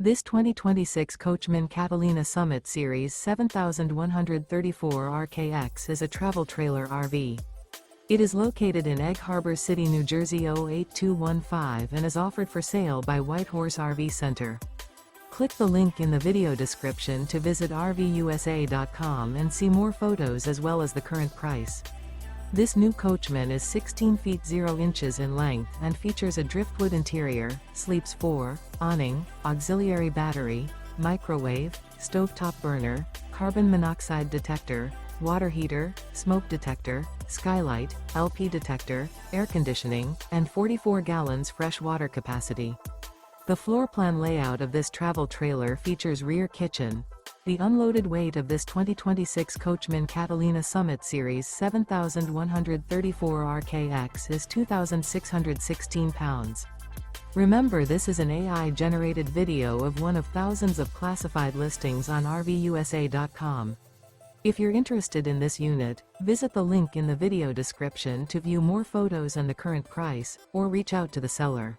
This 2026 Coachmen Catalina Summit Series 7134 RKX is a travel trailer RV. It is located in Egg Harbor City, New Jersey 08215 and is offered for sale by Whitehorse RV Center. Click the link in the video description to visit RVUSA.com and see more photos as well as the current price. This new Coachmen is 16 feet 0 inches in length and features a driftwood interior, sleeps 4, awning, auxiliary battery, microwave, stovetop burner, carbon monoxide detector, water heater, smoke detector, skylight, LP detector, air conditioning, and 44 gallons fresh water capacity. The floor plan layout of this travel trailer features rear kitchen. The unloaded weight of this 2026 Coachmen Catalina Summit Series 7134 RKX is 2,616 pounds. Remember, this is an AI-generated video of one of thousands of classified listings on RVUSA.com. If you're interested in this unit, visit the link in the video description to view more photos and the current price, or reach out to the seller.